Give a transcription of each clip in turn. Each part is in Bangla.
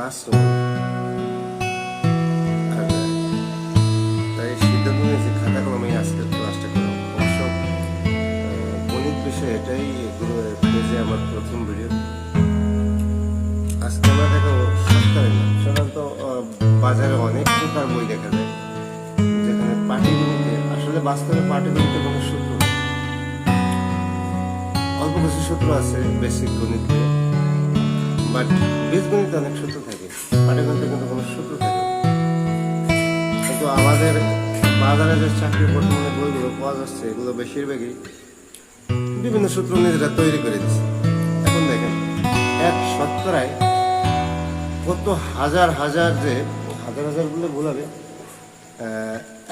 ক্লাসরুম। আর তাই সিদ্ধান্ত নিয়েছি খাতা কলমে আজকের ক্লাসটা করব। অবশ্য গণিত বিষয়ে এটাই পেজে আমার প্রথম ভিডিও। আজকে আমরা দেখাবো সরকারি নাম। সাধারণত বাজারে অনেক প্রকার বই দেখা যায় যেখানে পাটিগণিতে আসলে বাস্তবে পাটিগণিতে কোনো সূত্র নেই। অল্প কিছু সূত্র আছে বেসিক গণিতে, বাট বীজগণিতে অনেক সূত্র থাকে, পাটিগণিতে কিন্তু কোনো সূত্র থাকে। কিন্তু আমাদের বাজারে যে চাকরি বর্তমানে বইগুলো পাওয়া যাচ্ছে এগুলো বেশিরভাগই বিভিন্ন সূত্র নিজেরা তৈরি করে দিচ্ছে। এখন দেখেন এক শতকরায় কত হাজার হাজার যে হাজার হাজার বলে ভুলাবে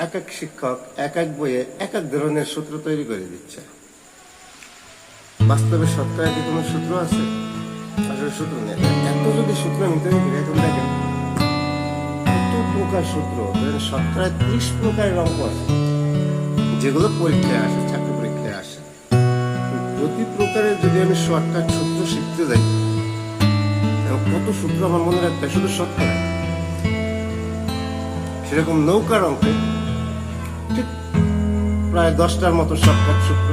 এক এক শিক্ষক এক এক বইয়ে এক এক ধরনের সূত্র তৈরি করে দিচ্ছে। বাস্তবে শতকরায় কি কোনো সূত্র আছে? আসলে সূত্র নেই। এত যদি সূত্র আমি তৈরি করি, এখন দেখেন কত প্রকার সূত্র, শতকরায় 30 প্রকারের অঙ্ক আছে যেগুলো পরীক্ষায় আসে, চাকরি পরীক্ষায় আসে। প্রতি প্রকারের যদি আমি শর্টকাট সূত্র শিখতে যাই, কত সূত্র আমার মনে রাখতে শুধু শতকরা। সেরকম নৌকার অঙ্কে ঠিক প্রায় 10টার মতো শর্টকাট সূত্র।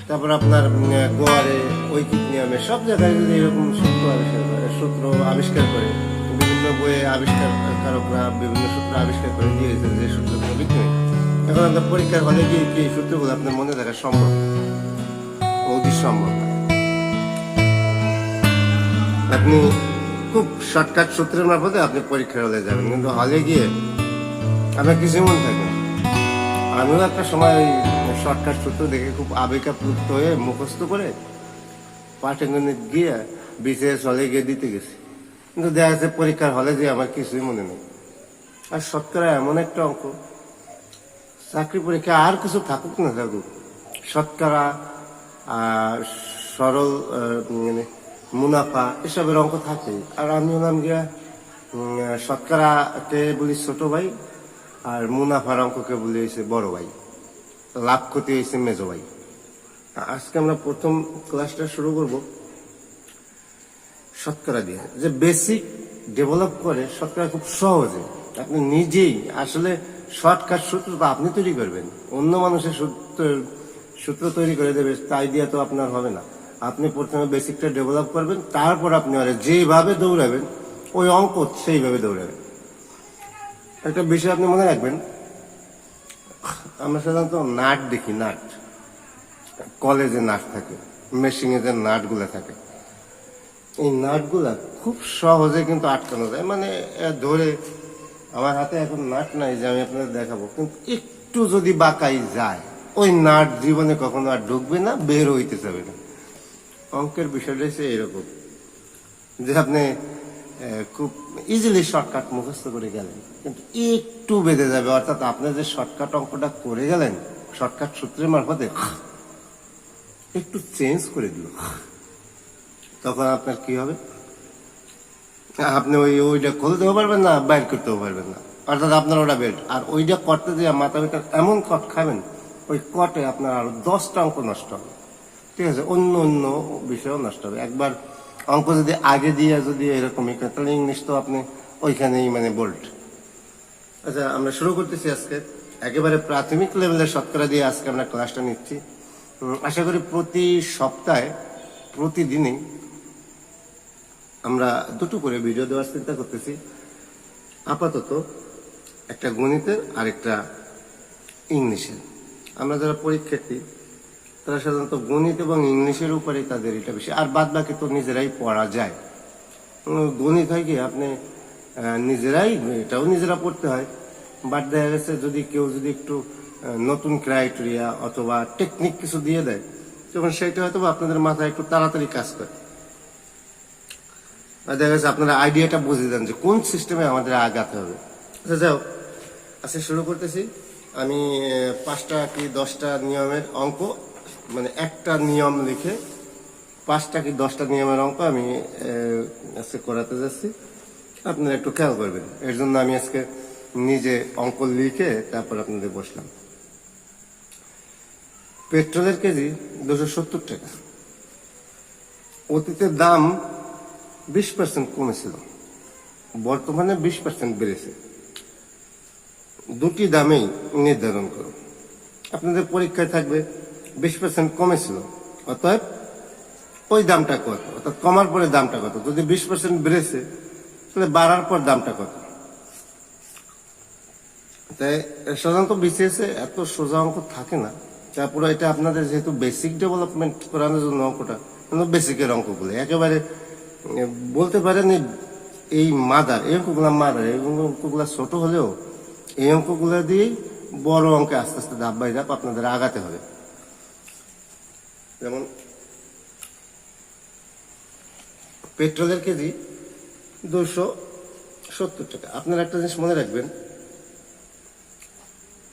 তারপর আপনার গোয়ারে ঐকিক নিয়মে সব জায়গায় যদি এরকম সূত্র আবিষ্কার করে বিভিন্ন বইয়ে আবিষ্কারকরা বিভিন্ন সূত্র আবিষ্কার করে দিয়েছে যে সূত্রগুলো বিজ্ঞানী। এখন আপনার পরীক্ষার হলে গিয়ে কি সূত্রগুলো আপনার মনে রাখা সম্ভব? অতি সম্ভব না। আপনি খুব শর্টকাট সূত্রের মারফতে আপনি পরীক্ষার হলে যাবেন, কিন্তু হলে গিয়ে আপনার কিছু মনে থাকবে। আমিও একটা সময় শর্টকাট সূত্র দেখে খুব আবেগাপ্লুত হয়ে মুখস্থ করে পাটিগণিত গিয়ে বিসিএস হলে গিয়ে দিতে গেছি, কিন্তু দেখা যাচ্ছে পরীক্ষার হলে যে আমার কিছুই মনে নেই। আর শতকরা এমন একটা অঙ্ক, চাকরি পরীক্ষা আর কিছু থাকুক না থাকুক, শতকরা সরল মানে মুনাফা এসবের অঙ্ক থাকে। আর আমি হলাম গিয়া শতকরাকে বলি ছোট ভাই, আর মুনাফার অঙ্ককে বলি হয়েছে বড় ভাই, লাভ ক্ষতি হয়েছে মেজো ভাই। আজকে আমরা প্রথম ক্লাসটা শুরু করব শতকরা দিয়ে, যে বেসিক ডেভেলপ করে শতকরা খুব সহজে আপনি নিজেই আসলে শর্টকাট সূত্র তো আপনি তৈরি করবেন, অন্য মানুষের সূত্র তৈরি করে দেবে তাই দিয়ে তো আপনার হবে না। আপনি প্রথমে বেসিকটা ডেভেলপ করবেন, তারপর আপনি যেভাবে দৌড়াবেন ওই অঙ্ক সেইভাবে দৌড়াবেন। একটা বিষয় আপনি মনে রাখবেন, আমরা সাধারণত নাট দেখি, নাট কলেজে নাট থাকে, মেশিনে যে নাটগুলা থাকে, এই নাটগুলা খুব সহজে কিন্তু আটকানো যায়। মানে ধরে আমার হাতে এখন নাট নাই যে আমি আপনাদের দেখাবো, কিন্তু একটু যদি বাঁকাই যায় ওই নাট জীবনে কখনো আর ঢুকবে না, বের হইতে যাবে না। অঙ্কের বিষয়টা হচ্ছে এরকম যে আপনি খুব ইজিলি শর্টকাট মুখস্থ করে গেলেন, কিন্তু একটু বেঁধে যাবে। অর্থাৎ আপনি যে শর্টকাট অঙ্কটা করে গেলেন শর্টকাট সূত্রের মারফতে একটু চেঞ্জ করে দিল, তখন আপনার কি হবে? আপনি ওইটা খুলতেও পারবেন না, বাইর করতেও পারবেন না। অর্থাৎ আপনার ওটা বেল্ট, আর ওইটা করতে দিয়ে মাথা ভিতর এমন কট খাবেন, ওই কটে আপনার আরো 10টা অঙ্ক নষ্ট হবে। ঠিক আছে, অন্য অন্য বিষয়ও নষ্ট হবে। একবার অঙ্ক যদি আগে দিয়ে যদি এরকমই করে, তাহলে ইংলিশ তো আপনি ওইখানেই মানে বোল্ট। আচ্ছা, আমরা শুরু করতেছি আজকে একেবারে প্রাথমিক লেভেলের শতকরা দিয়ে আজকে আমরা ক্লাসটা নিচ্ছি। আশা করি প্রতি সপ্তাহে প্রতিদিনই আমরা দুটো করে ভিডিও দেওয়ার চিন্তা করতেছি। আপাতত একটা গণিতের আর একটা ইংলিশের। আমরা যারা পরীক্ষার্থী তারা সাধারণত গণিত এবং ইংলিশের উপরে তাদের এটা বেশি, আর বাদ বাকি তো নিজেরাই পড়া যায়। গণিত হয় কি আপনি নিজেরাই এটাও নিজেরা পড়তে হয়, বাট দেখা গেছে যদি কেউ যদি একটু নতুন ক্রাইটেরিয়া অথবা টেকনিক কিছু দিয়ে দেয়, তখন সেটা হয়তো আপনাদের মাথায় একটু তাড়াতাড়ি কাজ করে। দেখা গেছে আপনারা আইডিয়াটা বুঝে যান যে কোন সিস্টেমে আমাদের আগাতে হবে। আচ্ছা যাও, আজকে শুরু করতেছি। আমি 5টা কি 10টা নিয়মের অঙ্ক, মানে একটা নিয়ম লিখে 5টা কি 10টা নিয়মের অঙ্ক আমি আজকে করাতে যাচ্ছি। আপনারা একটু খেয়াল করবেন। এর জন্য আমি আজকে নিজে অঙ্ক লিখে তারপর আপনাদের বসলাম। পেট্রোলের কেজি 270 টাকা। অতীতের দাম 20% কমেছিল, বর্তমানে 20% বেড়েছে। দুটি দামেই নির্ধারণ করুন। আপনাদের পরীক্ষায় থাকবে 20% কমেছিল, অতএব ওই দামটা কত, অর্থাৎ কমার পরে দামটা কত। যদি 20% বেড়েছে তাহলে বাড়ার পর দামটা কত। তাই সাধারণত বিসিএসে এত সোজা অঙ্ক থাকে না। তারপরে এটা আপনাদের যেহেতু বেসিক ডেভেলপমেন্ট করানোর জন্য অঙ্কটা, বেসিকের অঙ্কগুলো একেবারে বলতে পারেন এই মাদার, এই অঙ্কগুলা ছোট হলেও এই অঙ্কগুলো দিয়েই বড় অঙ্কে আস্তে আস্তে ধাপ বাই ধাপ আপনাদের আগাতে হবে। যেমন পেট্রোলের কেজি 270 টাকা। আপনারা একটা জিনিস মনে রাখবেন,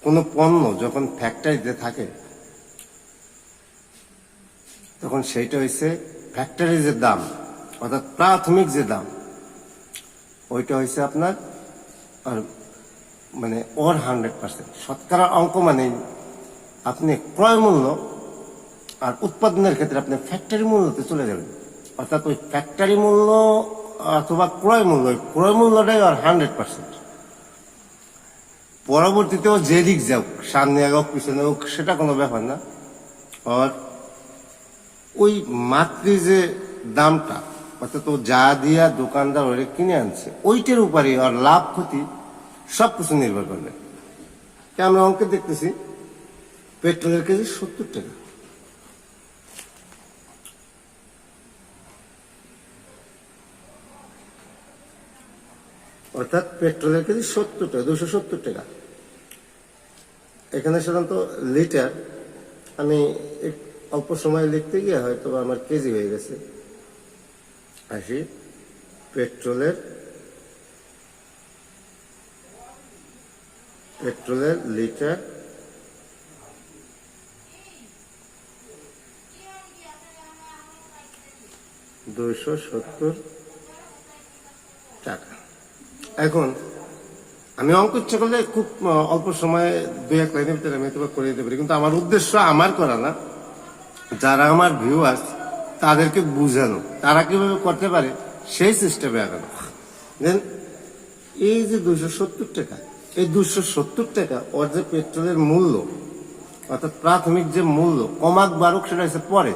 কোন পণ্য যখন ফ্যাক্টরিতে থাকে তখন সেইটা হচ্ছে ফ্যাক্টরির যে দাম, অর্থাৎ প্রাথমিক যে দাম, ওইটা হচ্ছে আপনার আর মানে ওর 100% শতকরা অঙ্ক। মানে আপনি ক্রয় মূল্য আর উৎপাদনের ক্ষেত্রে আপনি ফ্যাক্টরি মূল্যতে চলে যাবেন, অর্থাৎ ওই ফ্যাক্টরি মূল্য অথবা ক্রয় মূল্যটাই আর 100%। পরবর্তীতেও যে দিক যাও, সামনে হোক পিছনে হোক, সেটা কোনো ব্যাপার না। আর ওই মাতৃ যে দামটা, অর্থাৎ ও যা দিয়া দোকানদার ওরে কিনে আনছে, ওইটার উপরে আর লাভ ক্ষতি সবকিছু নির্ভর করবে। আমরা অঙ্কে দেখতেছি পেট্রোলের কেজি 70 টাকা। অর্থাৎ পেট্রোলের কেজি 70 টাকা, 270 টাকা। এখানে সাধারণত লিটার, আমি অল্প সময় লিখতে গিয়ে হয়তো আমার কেজি হয়ে গেছে। আসি পেট্রোলের লিটার 270 টাকা। এখন আমি অঙ্ক ইচ্ছা করলে খুব অল্প সময়ে 2-1 লাইনের ভিতরে আমি তোমাকে করে দিতে পারি, কিন্তু আমার উদ্দেশ্য আমার করা না, যারা আমার ভিউয়ার্স তাদেরকে বুঝানো, তারা কিভাবে করতে পারে সেই সিস্টেমে আগানো। দেন এই যে 270 টাকা, এই 270 টাকা ওর যে পেট্রোলের মূল্য, অর্থাৎ প্রাথমিক যে মূল্য, কমাক বারুক সেটা হচ্ছে পরে,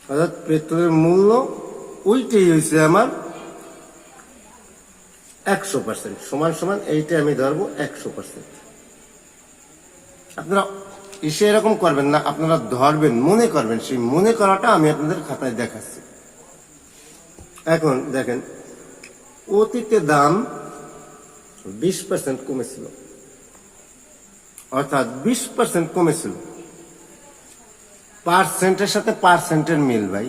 অর্থাৎ পেট্রোলের মূল্য ওইটাই হয়েছে আমার 100%, সমান সমান এইটা আমি ধরবো 100%। আপনারা এসে এরকম করবেন না, আপনারা ধরবেন, মনে করবেন, সেই মনে করাটা আমি আপনাদের খাতায় দেখাচ্ছি। এখন দেখেন, অতীতে দাম 20% কমেছিল, অর্থাৎ 20% কমেছিল। পার্সেন্টের সাথে পার্সেন্টের মিল ভাই,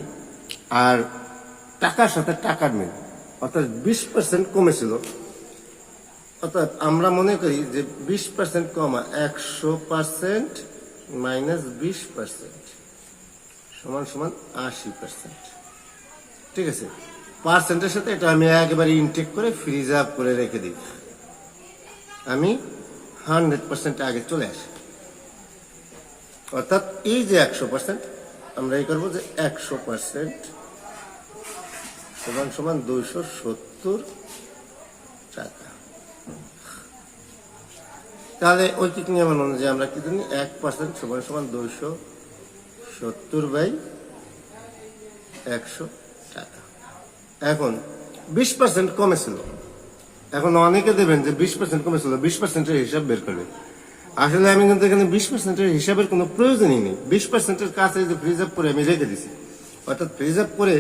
আর টাকার সাথে টাকার মিল, অর্থাৎ 20% কমেছিল। অর্থাৎ আমরা মনে করি যে 20% কমা 100% মাইনাস 20% সমান সমান 80%। ঠিক আছে, পার্সেন্টের সাথে এটা আমি একেবারে ইনটেক করে ফ্রিজ আপ করে রেখে দিই, আমি 100% আগে চলে আসি। অর্থাৎ এই যে 100%, আমরা এই করবো যে 100% সমান সমান 270 টাকা। তাহলে ঐকিক নিয়ম অনুযায়ী আমরা কি জানি, 1% সমান সমান 270/100 টাকা। এখন 20% কমেছিল। এখন অনেকে দেবেন যে 20% কমেছিল, 20%-এর হিসাব বের করবে। আসলে আমি কিন্তু এখানে 20%-এর হিসাবের কোনো প্রয়োজনই নেই। 20%-এর কাছে যে ফ্রিজ আপ করে আমি রেখে দিছি, অর্থাৎ ফ্রিজ আপ করে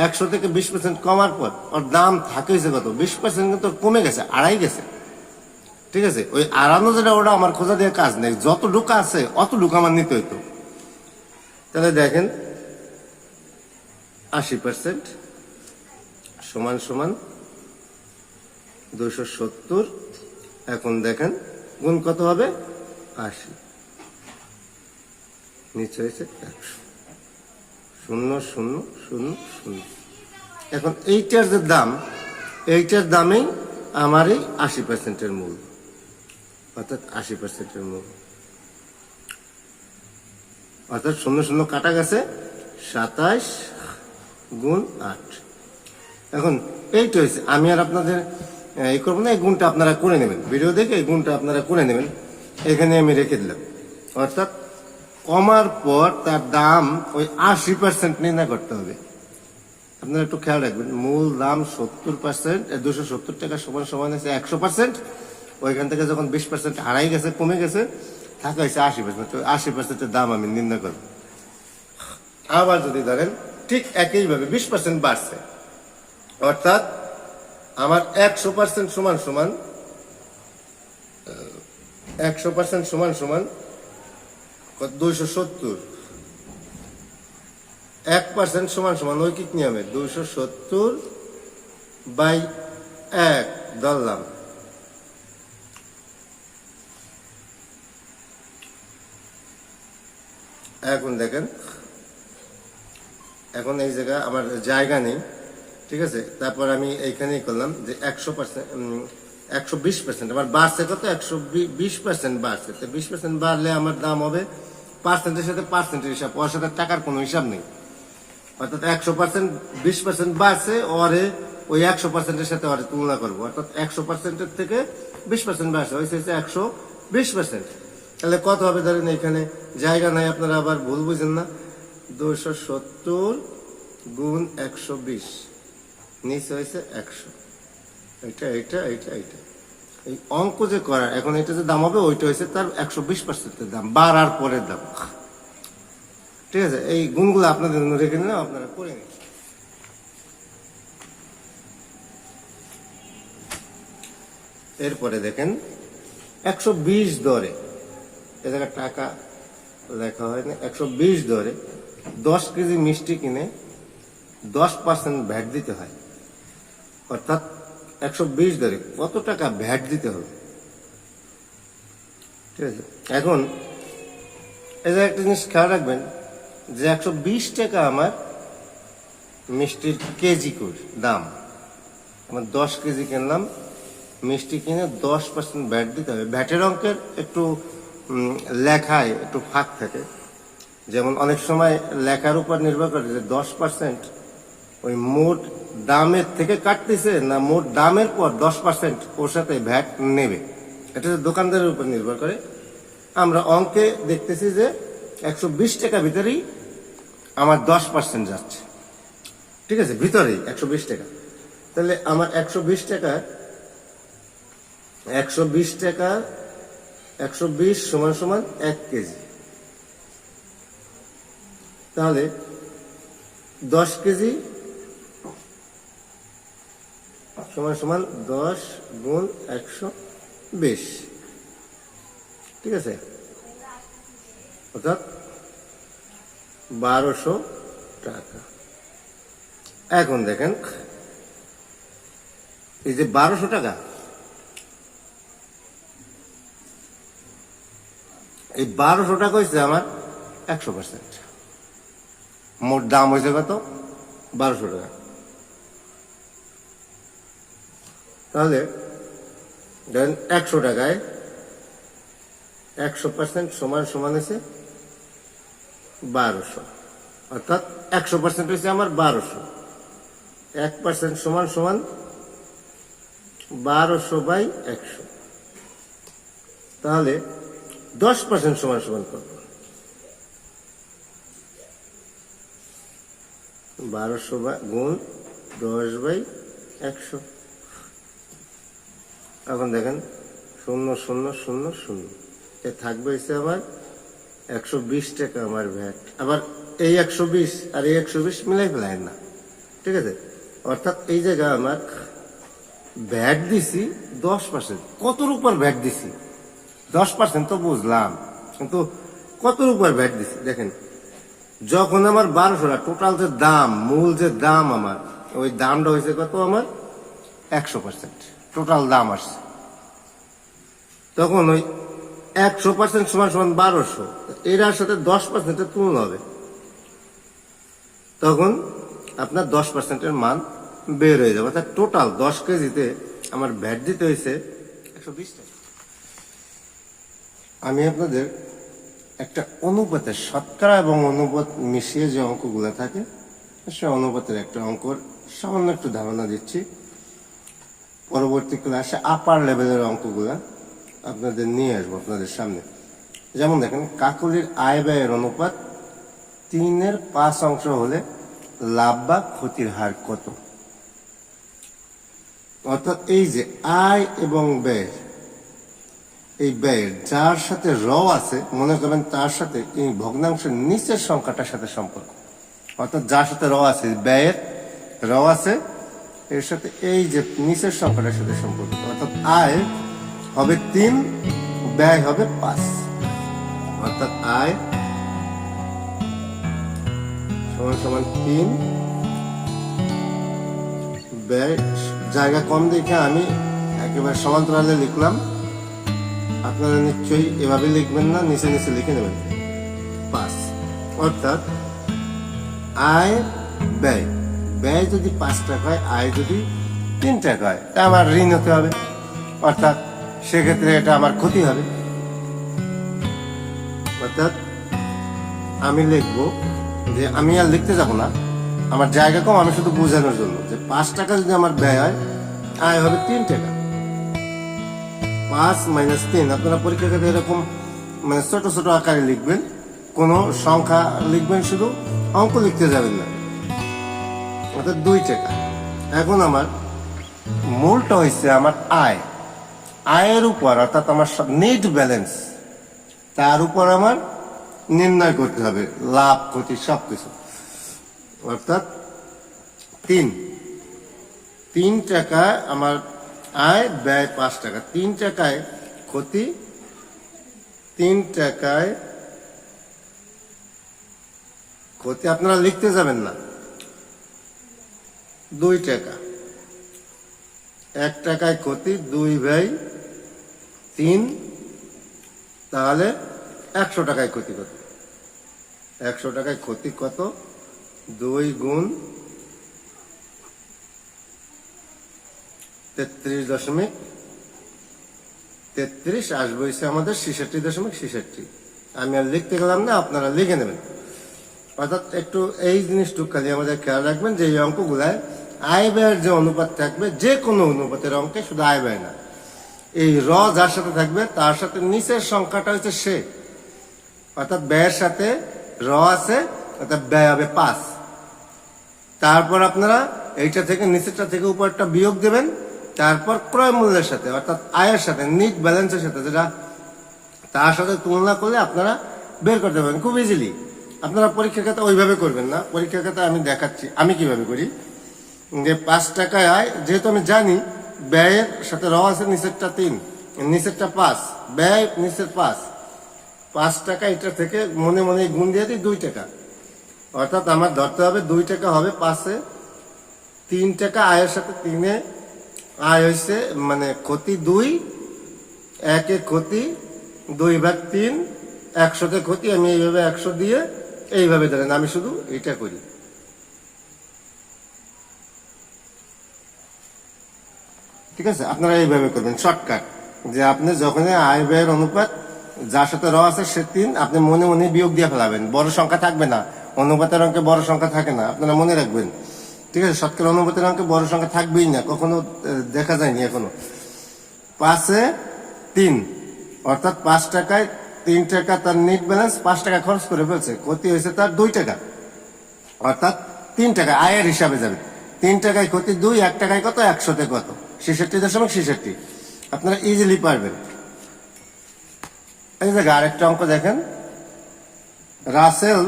100 থেকে 20% কমার পর ওর দাম থাকে হয়েছে কত, 20% কিন্তু কমে গেছে, আড়াই গেছে। ঠিক আছে, ওই আড়ানো যেটা, ওটা আমার খোঁজা দিয়ে কাজ নেই, যতটুকু আছে অতটুকু আমার নিতে হইতো। তাহলে দেখেন 80% সমান সমান 270। এখন দেখেন গুণ কত হবে, 80, নিচে হয়েছে 100, 0,0,0,0। এখন এইটার যে দাম, এইটার দামেই আমার এই 80%-এর মূল, অর্থাৎ 80%-এর মূল, অর্থাৎ 0,0 কাটা গেছে, 27 গুণ 8, এখন এইটা হয়েছে, আমি আর আপনাদের এই করবো না, এই গুণটা আপনারা করে নেবেন, ভিডিও দেখে এই গুণটা আপনারা করে নেবেন। এখানে আমি রেখে দিলাম, অর্থাৎ কমার পর তার দাম ওই 80% নির্ণয় করতে হবে। আপনারা একটু খেয়াল রাখবেন, মূল দাম 70%, 270 টাকা সমান সমান আছে 100%। ওইখান থেকে যখন 20% হারাই গেছে, কমে গেছে, থাকা হয়েছে 80%, 80%-এর দাম আমি নির্ণয় করব। আবার যদি ধরেন ঠিক একইভাবে 20% বাড়ছে, অর্থাৎ আমার 100% সমান সমান 100% সমান সমান 270, 1% সমান সমান ঐকিক নিয়মে 270/1 ধরলাম। এখন দেখেন, এখন এই জায়গায় আমার জায়গা নেই, ঠিক আছে। তারপর আমি এইখানেই করলাম যে 120% আমার বাড়ছে কত, 120% বাড়ছে। তো 20% বাড়লে আমার দাম হবে পার্সেন্টের সাথে পার্সেন্টের হিসাব, ওর সাথে টাকার কোনো হিসাব নেই। অর্থাৎ 100% 20% বাড়ছে, ওরে ওই 100%-এর সাথে ওরে তুলনা করবো, অর্থাৎ 100%-এর থেকে 20% বাড়ছে, হয়েছে 120%। তাহলে কত হবে ধরেন, এখানে জায়গা নাই, আপনারা আবার ভুল বুঝেন না। 270 গুণ 120 নিচে হয়েছে 100। এটা এটা এটা এটা এই অঙ্ক যে করার, এখন এটা যে দাম হবে ওইটা হয়েছে তার 120%-এর দাম, বাড়ার পরের দাম, ঠিক আছে। এই গুণগুলো আপনাদের জন্য রেখে নিলাম, আপনারা করে নিন। এরপরে দেখেন 120 দরে, এ জায়গায় টাকা লেখা হয় না, 120 দরে 10 কেজি মিষ্টি কিনে 10% ভ্যাট দিতে হয়। অর্থাৎ 120 দরে কত টাকা ভ্যাট দিতে হবে, ঠিক আছে। এখন এই জায়গায় একটা জিনিস খেয়াল রাখবেন যে 120 টাকা আমার মিষ্টির কেজি করে দাম, আমার 10 কেজি কিনলাম, মিষ্টি কিনে 10% ভ্যাট দিতে হবে। ভ্যাটের অঙ্কের একটু লেখায় একটু ফাঁক থাকে, যেমন অনেক সময় লেখার উপর নির্ভর করে যে 10% ওই মোট দামের থেকে কাটতেছে না মোট দামের পর 10% ওর সাথে ভ্যাট নেবে, এটা দোকানদারের উপর নির্ভর করে। আমরা অঙ্কে দেখতেছি যে 120 টাকা ভিতরেই আমার 10% যাচ্ছে, ঠিক আছে, ভিতরেই 120 টাকা। তাহলে আমার 120 টাকা 120 সমান সমান 1 কেজি। তাহলে 10 কেজি সমান সমান 10 গুণ 120, ঠিক আছে, অর্থাৎ 1200 টাকা। এখন দেখেন এই যে 1200 টাকা, এই 1200 টাকা হয়েছে আমার 100%, মোট দাম হয়েছে কত, 1200 টাকা। তাহলে ধরেন 100 টাকায় 100% সমান সমান হয়েছে 1200, অর্থাৎ 100% হয়েছে আমার 1200, 1% সমান সমান 1200/100। তাহলে 10% সমান সমান কত, 1200 গুণ 10/100। এখন দেখেন 0 0 0 0, এ থাকবে হচ্ছে আমার 120 টাকা আমার ভ্যাট। আবার এই 120 আর এই 120 মিলাই ফেলায় না, ঠিক আছে। অর্থাৎ এই জায়গায় আমার ভ্যাট দিছি 10%, কতর উপর ভ্যাট দিছি, 10% তো বুঝলাম, কিন্তু কতর উপর ভ্যাট দিছি দেখেন। যখন আমার 1200 টাকা টোটাল যে দাম, মূল যে দাম আমার, ওই দামটা হয়েছে কত আমার 100%, টোটাল দাম আসছে, তখন ওই 100% সমান সমান 1200, এটার সাথে 10%-এর তুলনা হবে, তখন আপনার 10%-এর মান বের হয়ে যাবে। অর্থাৎ টোটাল 10 কেজিতে আমার ভ্যাট দিতে হয়েছে 120 টাকা। আমি আপনাদের একটা অনুপাতের, শতকরা এবং অনুপাত মিশিয়ে যে অঙ্কগুলো থাকে, সে অনুপাতের একটা অঙ্কর সামান্য একটু ধারণা দিচ্ছি। পরবর্তী ক্লাসে আপার লেভেলের অঙ্কগুলা আপনাদের নিয়ে আসবো আপনাদের সামনে। যেমন দেখেন, কাকলির আয় ব্যয়ের অনুপাত 3/5 হলে লাভ বা ক্ষতির হার কত? অর্থাৎ এই যে আয় এবং ব্যয়, এই ব্যয়ের যার সাথে র আছে, মনে করবেন তার সাথে এই ভগ্নাংশের নিচের সংখ্যাটার সাথে সম্পর্ক। অর্থাৎ যার সাথে র আছে, ব্যয়ের র আছে, এর সাথে এই যে নিচের সংখ্যাটার সাথে সম্পর্ক। অর্থাৎ আয় হবে 3, ব্যয় হবে 5। অর্থাৎ আয় সমান সমান 3, ব্যয় জায়গা কম দেখে আমি একেবারে সমান্তরালে লিখলাম। আপনারা নিশ্চয়ই এভাবে লিখবেন না, নিচে নিচে লিখে নেবেন 5। অর্থাৎ আয় ব্যয়, ব্যয় যদি 5 টাকা হয়, আয় যদি 3 টাকা হয়, তা আমার ঋণ হতে হবে। অর্থাৎ সেক্ষেত্রে এটা আমার ক্ষতি হবে। অর্থাৎ আমি লিখবো যে আমি আর লিখতে যাব না, আমার জায়গা কম, আমি শুধু বোঝানোর জন্য যে 5 টাকা যদি আমার ব্যয় হয়, আয় হবে 3 টাকা। 5 - 3 আপনারা পরীক্ষার ক্ষেত্রে এরকম মানে ছোট ছোট আকারে লিখবেন, কোনো সংখ্যা লিখবেন, শুধু অঙ্ক লিখতে যাবেন না। অর্থাৎ 2 টাকা। এখন আমার মূলটা হচ্ছে আমার আয়, আয়ের উপর অর্থাৎ আমার নেট ব্যালেন্স, তার উপর আমার নির্ণয় করতে হবে লাভ ক্ষতি সবকিছু। অর্থাৎ 3 টাকা আমার আয়, ব্যয় 5 টাকা। 3 টাকায় ক্ষতি, 3 টাকায় ক্ষতি আপনারা লিখতে যাবেন না। 2 টাকা, 1 টাকায় ক্ষতি, 2/3, তাহলে 100 টাকায় ক্ষতি কত? 100 টাকায় ক্ষতি কত? 2 গুণ 33.33 আসবে হচ্ছে আমাদের 66.66। আমি আর লিখতে গেলাম না, আপনারা লিখে নেবেন। অর্থাৎ একটু এই জিনিসটুকু খালি আমাদের খেয়াল রাখবেন যে এই অঙ্কগুলায় আয় ব্যয়ের যে অনুপাত থাকবে, যে কোনো অনুপাতের অঙ্কে, শুধু আয় ব্যয় না, এই র যার সাথে থাকবে তার সাথে নিচের সংখ্যাটা হচ্ছে সে। অর্থাৎ ব্যয়ের সাথে র আছে, অর্থাৎ ব্যয় হবে 5। তারপর আপনারা এইটা থেকে নিচেরটা থেকে উপরটা বিয়োগ দেবেন, তারপর ক্রয় মূল্যের সাথে অর্থাৎ আয়ের সাথে, নিট ব্যালেন্সের সাথে, যেটা তার সাথে তুলনা করলে আপনারা বের করতে পারবেন খুব ইজিলি। আপনারা পরীক্ষার খাতা ওইভাবে করবেন না, পরীক্ষার খাতা আমি দেখাচ্ছি আমি কিভাবে করি। যে 5 টাকায় আয়, যেহেতু আমি জানি ব্যয়ের সাথে র আছে, নিচেরটা 3, নিচেরটা 5, ব্যয় নিচের 5 টাকা, এটা থেকে মনে মনে গুণ দিয়ে দিই 2 টাকা। অর্থাৎ আমার ধরতে হবে 2 টাকা হবে 5-এ, 3 টাকা আয়ের সাথে 3-এ, আয় হয়েছে মানে ক্ষতি 2, 1-এ ক্ষতি, 2/3, 100-তে ক্ষতি। আমি এইভাবে 100 দিয়ে এইভাবে ধরেন, আমি শুধু এটা করি। ঠিক আছে, আপনারা এইভাবে করবেন শর্টকাট, যে আপনি যখন আয় ব্যয়ের অনুপাত যার সাথে র আছে সে 3, আপনি মনে মনে বিয়োগ দিয়ে ফেলাবেন, বড় সংখ্যা থাকবে না। অনুপাতের অঙ্কে বড় সংখ্যা থাকে না, আপনারা মনে রাখবেন। ঠিক আছে, শতকরা অনুপাতের অঙ্কে বড় সংখ্যা থাকবেই না, কখনো দেখা যায়নি এখনো। 5-এ 3, অর্থাৎ 5 টাকায় 3 টাকা তার নেট ব্যালেন্স, 5 টাকা খরচ করে ফেলছে, ক্ষতি হয়েছে তার 2 টাকা। অর্থাৎ 3 টাকা আয়ের হিসাবে যাবে। 3 টাকায় ক্ষতি 2, 1 টাকায় কত? 100-তে কত? 66.66। আপনারা ইজিলি পারবেন। এই জায়গায় আরেকটা অঙ্ক দেখেন, রাসেল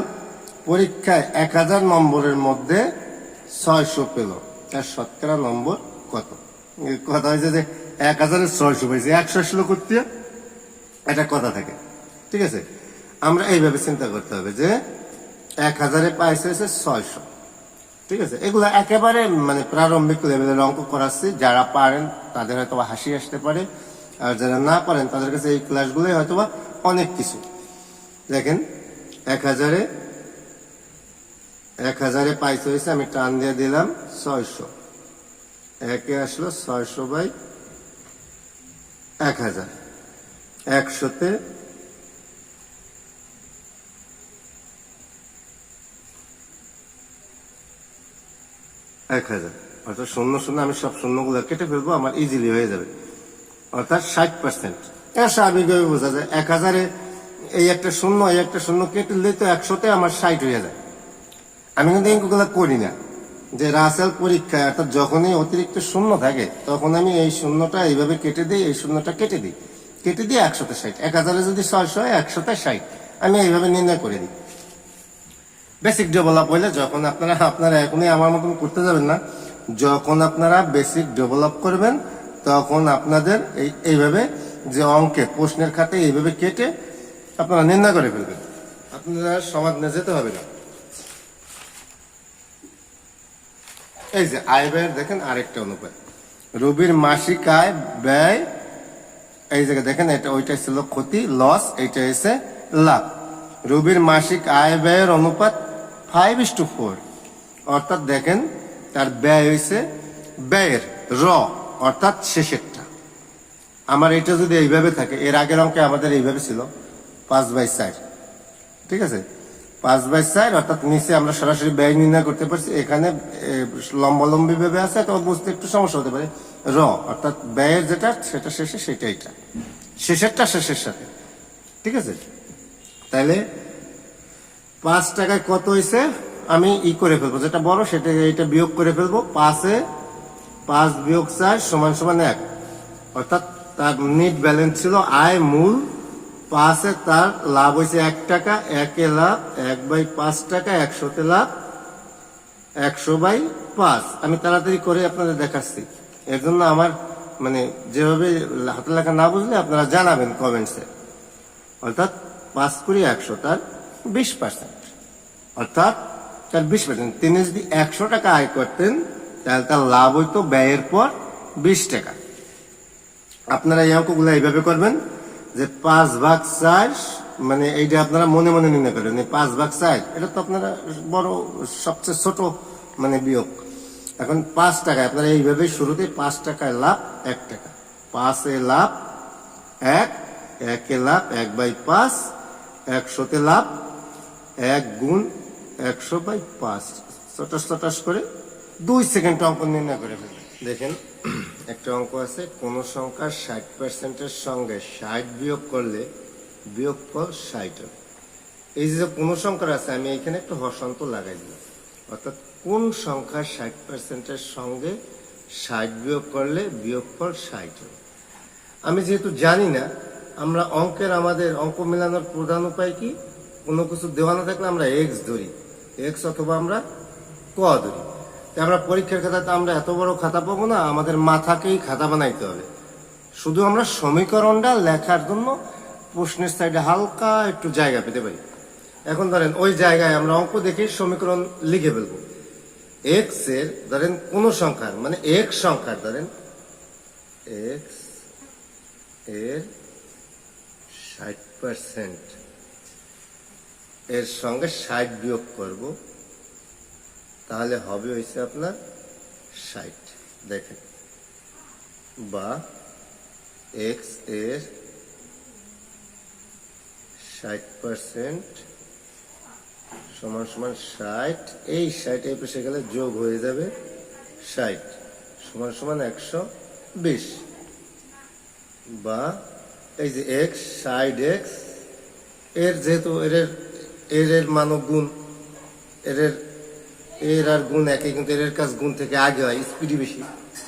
পরীক্ষায় 1000 নম্বরের মধ্যে 600 পেল, তার শতকরা নম্বর কত? কথা হয়েছে যে 1000-এ 600 পেয়েছে, 100 আসলো করতে, এটা কথা থাকে। ঠিক আছে, আমরা এইভাবে চিন্তা করতে হবে যে 1000-এ পাইছে হয়েছে 600। ঠিক আছে, এগুলো একেবারে মানে প্রারম্ভিক লেভেলের অঙ্ক করাচ্ছি, যারা পারেন তাদের হয়তো হাসি আসতে পারে, আর যারা না পারেন তাদের কাছে এই ক্লাসগুলোই হয়তো অনেক কিছু। দেখেন 1000-এ পাইছে হয়েছে, আমি টান দিয়ে দিলাম 600, একে আসলো 600/1000, 100-তে 1000 1000, অর্থাৎ শূন্য শূন্য আমি সব শূন্যগুলো কেটে ফেলবো, আমার ইজিলি হয়ে যাবে, অর্থাৎ 60%। এটা স্বাভাবিকভাবে বোঝা যায়। 1000-এ এই একটা শূন্য এই একটা শূন্য কেটে দিলে তো 100-তে আমার 60 হয়ে যায়। আমি কিন্তু এইগুলো করি না, যে রাসেল পরীক্ষায় অর্থাৎ যখনই অতিরিক্ত শূন্য থাকে তখন আমি এই শূন্যটা এইভাবে কেটে দিই, এই শূন্যটা কেটে দিই, কেটে দিয়ে 100-তে 60, 1000-এ যদি 600 হয় 100-তে 60, আমি এইভাবে নির্ণয় করে দিই। বেসিক ডেভেলপ হইলে যখন আপনারা এখনই আমার মতন করতে যাবেন না, যখন আপনারা বেসিক ডেভেলপ করবেন তখন আপনাদের এইভাবে যে অঙ্কে প্রশ্নের খাতে এইভাবে কেটে আপনারা নির্ণয় করে ফেলবেন, আপনারা সমাধানে যেতে হবে না। এই যে আয় ব্যয়ের দেখেন আরেকটা অনুপাত, রবির মাসিক আয় ব্যয়, এই জায়গায় দেখেন এটা ওইটা ছিল ক্ষতি লস, এইটা এসে লাভ। রবির মাসিক আয় ব্যয়ের অনুপাত 5:4, অর্থাৎ দেখেন তার ব্যয় হয়েছে ব্যয়ের র, অর্থাৎ শেষেরটা। আমার এটা যদি এইভাবে থাকে, এর আগের অঙ্কে আমাদের এইভাবে ছিল 5/4, ঠিক আছে, 5/4, অর্থাৎ নিচে আমরা সরাসরি ব্যয় নির্ণয় করতে পারছি, এখানে লম্বালম্বি ভাবে আছে তো বুঝতে একটু সমস্যা হতে পারে। র অর্থাৎ ব্যয়ের যেটা সেটা শেষে, সেটা এটা শেষেরটা শেষের সাথে, ঠিক আছে। তাহলে 5 টাকায় কত হয়েছে আমি করে ফেলবো, যেটা বড় সেটা এইটা বিয়োগ করে ফেলবো। 5-এ 5 বিয়োগ 4 সমান 1, অর্থাৎ তার নেট ব্যালেন্স ছিল আয় মূল 5-এ, তার লাভ হয়েছে 1 টাকা, 1-এ লাভ 1/5 টাকা, 100-তে লাভ 100/5। আমি তাড়াতাড়ি করে আপনাদের দেখাচ্ছি, এর জন্য আমার মানে যেভাবে হাতে লেখা না বুঝলে আপনারা জানাবেন কমেন্টসে। অর্থাৎ 5 × 100 তার 20%, অর্থাৎ তার 20%। তিনি যদি 100 টাকা আয় করতেন তাহলে তার লাভ হইতো ব্যয়ের পর 20 টাকা। আপনারা এই অঙ্কগুলো এইভাবে করবেন যে 5/4, মানে এইটা আপনারা মনে মনে নির্ণয় করেন। 5/4 এটা তো আপনারা বড় সবচেয়ে ছোট মানে বিয়োগ। এখন 5 টাকায় আপনারা এইভাবে শুরুতে 5 টাকায় লাভ 1 টাকা, 5-এ লাভ 1, 1-এ লাভ 1/5, 100-তে লাভ 1 গুণ 100/5। চটাস করে 2 সেকেন্ড অঙ্ক নির্ণয় করে ফেলবেন। দেখেন একটা অঙ্ক আছে, কোন সংখ্যার 60%-এর সঙ্গে 60 বিয়োগ করলে বিয়োগফল 60 হবে। এই যে কোন সংখ্যার আছে, আমি এখানে একটা হর্ষান্ত লাগাই দিলাম, অর্থাৎ কোন সংখ্যার 60%-এর সঙ্গে 60 বিয়োগ করলে বিয়োগফল 60 হবে। আমি যেহেতু জানি না, আমরা আমাদের অঙ্ক মেলানোর প্রধান উপায় কি, কোনো কিছু দেওয়া না থাকলে আমরা এক্স ধরি, এক্স অথবা আমরা ক ধরি। আমরা পরীক্ষার খাতাতে আমরা এত বড় খাতা পাবো না, আমাদের মাথাকেই খাতা বানাইতে হবে। শুধু আমরা সমীকরণটা লেখার জন্য প্রশ্নের সাইডে হালকা একটু জায়গা পেতে পারি। এখন ধরেন ওই জায়গায় আমরা অঙ্ক দেখে সমীকরণ লিখে ফেলবো। এক্স এর ধরেন কোন সংখ্যার, মানে এক্স সংখ্যার ধরেন এক্স এর 60% এর সঙ্গে 60 বিয়োগ করব, তাহলে হবে হয়েছে আপনার 60। দেখেন, বা এক্স এর 60% সমান 60, এই 60 এই পেশে গেলে যোগ হয়ে যাবে 60 সমান 120। বা এই যে এক্স 60x এর যেহেতু এর মানক গুণ, এর আর গুণ একই, কিন্তু এর কাজ গুণ থেকে আগে হয়, স্পিডই বেশি,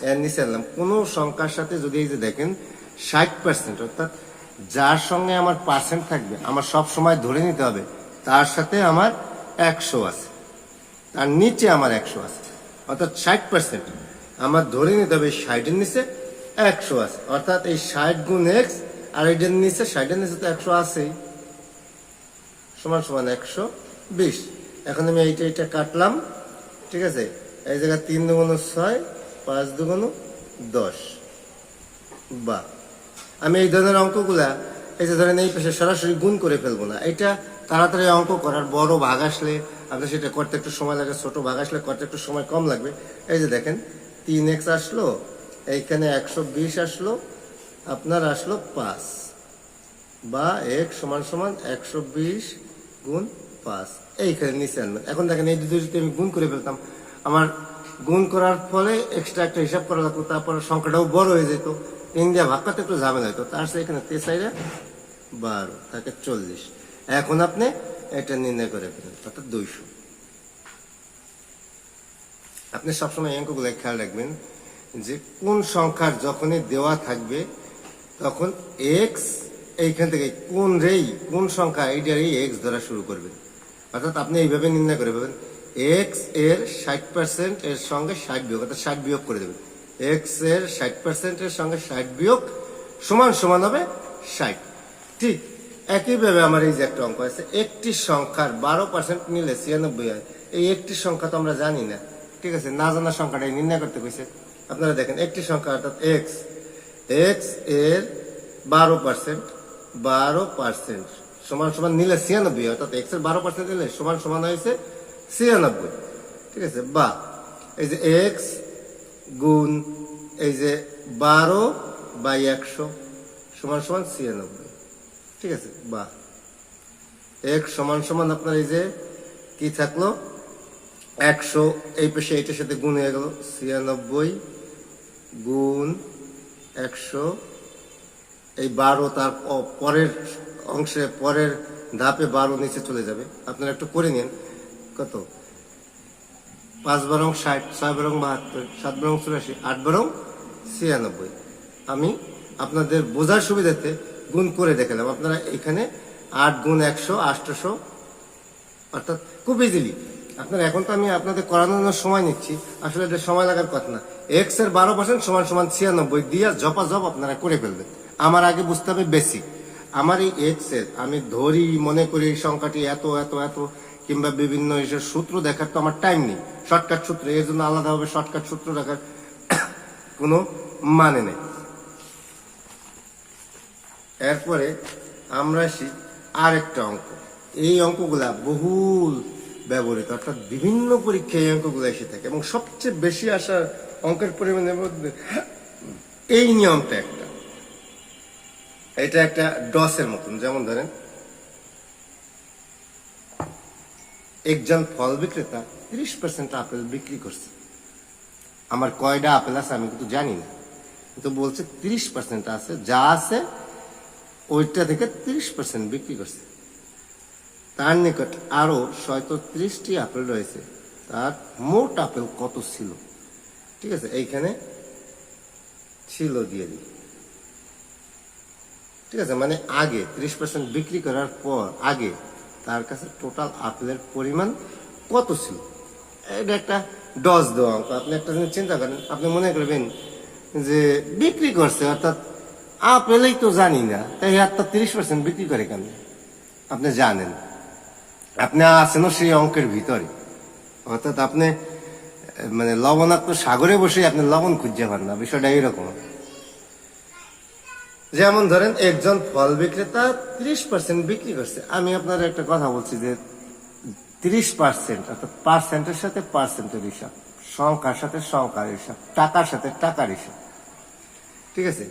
এর নিচে আনলাম। কোন সংখ্যার সাথে যদি এই যে দেখেন 60%, অর্থাৎ যার সঙ্গে আমার পার্সেন্ট থাকবে আমার সব সময় ধরে নিতে হবে তার সাথে আমার 100 আছে, তার নিচে আমার 100 আছে, অর্থাৎ 60% আমার ধরে নিতে হবে 60-এর নিচে 100 আছে, অর্থাৎ এই 60 গুণ এক্স আর এটার নিচে 60-এর নিচে তো 100 আছেই, সমান 120। এখন আমি এইটা কাটলাম, ঠিক আছে। এই জায়গায় 3 দুগুণ 6, 5 দুগুণ 10। বা আমি এই ধরনের অঙ্কগুলা এই যে ধরেন এই পেশে সরাসরি গুণ করে ফেলবো না, এটা তাড়াতাড়ি অঙ্ক করার, বড় ভাগ আসলে আপনি সেটা করতে একটু সময় লাগে, ছোট ভাগ আসলে করতে একটু সময় কম লাগবে। এই যে দেখেন 3x আসলো, এইখানে 120 আসলো, আপনার আসলো 5, বা x সমান 120 গুণ 5, এইখানে নিচে আনবেন। এখন দেখেন এই দুটো যদি আমি গুণ করে ফেলতাম, আমার গুণ করার ফলে এক্সট্রা একটা হিসাব করা লাগতো, তারপরে সংখ্যাটাও বড় হয়ে যেত, 3 দিয়ে ভাগ করতে একটু ঝামেলা হতো। তার সাথে এখানে 3 12 থাকে 40। এখন আপনি এটা নির্ণয় করে ফেলেন, অর্থাৎ 200। আপনি সবসময় এই অঙ্কগুলো খেয়াল রাখবেন যে কোন সংখ্যার যখনই দেওয়া থাকবে তখন এক্স এইখান থেকে কোন সংখ্যা এইটারই এক্স ধরা শুরু করবেন। অর্থাৎ আপনি এইভাবে নির্ণয় করে পাবেন এক্স এর 60% এর সঙ্গে 60 বিয়োগ, অর্থাৎ 60 বিয়োগ করে দেবেন। এক্স এর 60% এর সঙ্গে 60 বিয়োগ সমান সমান হবে 60। ঠিক একইভাবে আমার এই যে একটা অঙ্ক আছে, একটি সংখ্যার 12% নিলে 96 হয়। এই একটি সংখ্যা তো আমরা জানি না, ঠিক আছে, না জানা সংখ্যাটাই নির্ণয় করতে কইছে। আপনারা দেখেন একটি সংখ্যা অর্থাৎ এক্স এর 12% সমান সমান নিলে 96, অর্থাৎ এক্স এর 12% নিলে সমান সমান হয়েছে 96, ঠিক আছে। বা এই যে এক্স গুণ এই যে 12/100 সমান সমান 96, ঠিক আছে। বা এক্স সমান সমান আপনার এই যে কি থাকলো 100, এই পাশে এইটার সাথে গুণ হয়ে গেল 96 গুণ 100, এই 12 তার পরের অংশে পরের ধাপে 12 নিচে চলে যাবে। আপনারা একটু করে নিন, কত 5 বারং 60, 6 বারং 72, 7 বারং 84, 8 বারং 96। আমি আপনাদের বোঝার সুবিধাতে গুণ করে দেখালাম। আপনারা এখানে 8 গুণ 100 800, অর্থাৎ খুব ইজিলি আপনারা, এখন তো আমি আপনাদের করানোর জন্য সময় নিচ্ছি, আসলে এটা সময় লাগার কথা না। এক্স এর 12% সমান সমান 96 দিয়ে জপাজপ আপনারা করে ফেলবেন। আমার আগে বুঝতে হবে বেসিক। আমার এই এক্স এর আমি ধরি মনে করি এই সংখ্যাটি এত এত এত কিংবা বিভিন্ন এসব সূত্র দেখার তো আমার টাইম নেই, শর্টকাট সূত্র, এর জন্য আলাদাভাবে শর্টকাট সূত্র দেখার কোনো মানে নেই। এরপরে আমরা আসি আরেকটা অঙ্ক। এই অঙ্কগুলা বহুল ব্যবহৃত, অর্থাৎ বিভিন্ন পরীক্ষায় এই অঙ্কগুলো এসে থাকে এবং সবচেয়ে বেশি আসার অঙ্কের পরিমাণের মধ্যে এই নিয়মটা একটা, এটা একটা ডসের মতন। যেমন ধরেন একজন ফল বিক্রেতা 30% আপেল বিক্রি করছে। আমার কয়টা আপেল আছে আমি কিন্তু জানি না, কিন্তু বলছে 30% আছে, যা আছে ওইটা থেকে 30% বিক্রি করছে। তার নিকট আরো 37টি আপেল রয়েছে, তার মোট আপেল কত ছিল? ঠিক আছে, এইখানে ছিল দিয়ে দিই, ঠিক আছে। মানে আগে 30% বিক্রি করার পর আগে তার কাছে টোটাল আপেলের পরিমাণ কত ছিল। এটা একটা ডজ দেওয়া অঙ্ক। আপনি একটা জিনিস চিন্তা করেন, আপনি মনে করবেন যে বিক্রি করছে, অর্থাৎ আপেলই তো জানি না, তাই আপনার 30% বিক্রি করে কেন? আপনি জানেন, আপনি আছেনও সেই অঙ্কের ভিতরে, অর্থাৎ আপনি মানে লবণাক্ত সাগরে বসে আপনি লবণ খুঁজে পান না, বিষয়টা এইরকম। যেমন ধরেন একজন ফল বিক্রেতা 30% বিক্রি করছে। আমি আপনার একটা কথা বলছি যে 30% অর্থাৎ পার্সেন্টের সাথে পার্সেন্টের হিসাব, সংখ্যার সাথে সংখ্যার হিসাব, টাকার সাথে টাকার হিসাব, ঠিক আছে।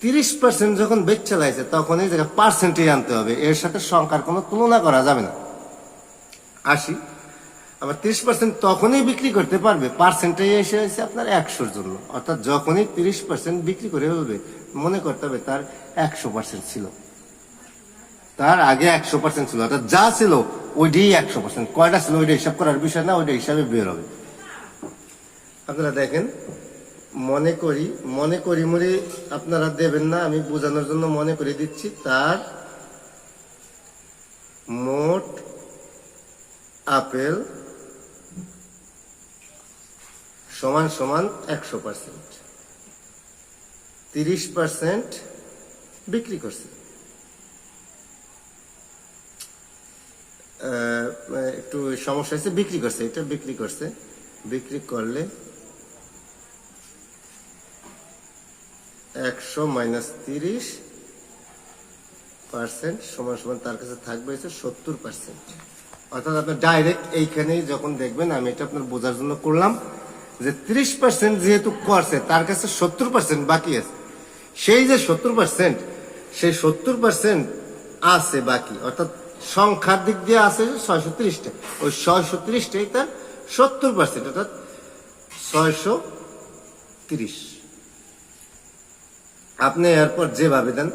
30% যখন বেচে লাইছে তখন এই জায়গায় পার্সেন্টেজ আনতে হবে, এর সাথে সংখ্যার কোনো তুলনা করা যাবে না। আসি আবার 30% তখনই বিক্রি করতে পারবে, পার্সেন্টেজ এসে হয়েছে আপনার 100-র জন্য, অর্থাৎ যখনই 30% বিক্রি করে ফেলবে মনে করতে হবে তার 100% ছিল, তার আগে 100% ছিল, অর্থাৎ যা ছিল ওইটাই 100%। কয়টা ছিল ওইটা হিসাব করার বিষয় না, ওইটা হিসাবে বের হবে। আপনারা দেখেন, মনে করি মরি আপনারা দেবেন না, আমি বোঝানোর জন্য মনে করে দিচ্ছি। তার মোট আপেল সমান সমান 100%, 30% বিক্রি করছে। একটু সমস্যা হয়েছে, বিক্রি করছে, এটা বিক্রি করছে, বিক্রি করলে 100 মাইনাস 30% সমান সমান তার কাছে থাকবে হচ্ছে 70%। অর্থাৎ আপনি ডাইরেক্ট এইখানেই যখন দেখবেন, আমি এটা আপনার বোঝার জন্য করলাম যে 30% যেহেতু করছে তার কাছে 70% বাকি আছে। সেই যে 70%, সেই 70% আছে বাকি, অর্থাৎ সংখ্যার দিক দিয়ে আছে 630টা, ওই 630টাই তার 70%, অর্থাৎ 630। আপনি এরপর যেভাবে দেন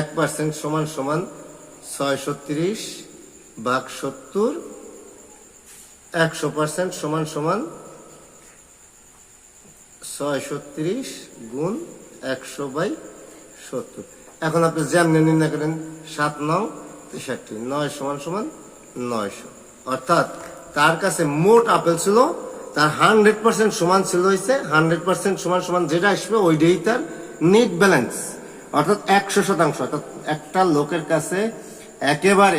1% সমান সমান 630 ভাগ 70, 100% সমান সমান 630 গুণ 100/70। এখন আপনি যেমনি নির্ণয় করেন 7 9 63, 9 সমান সমান 900। অর্থাৎ তার কাছে মোট আপেল ছিল, তার 100% সমান ছিল হয়েছে 100% সমান সমান যেটা আসবে ওইটাই তার নেট ব্যালেন্স, অর্থাৎ 100%। অর্থাৎ একটা লোকের কাছে একেবারে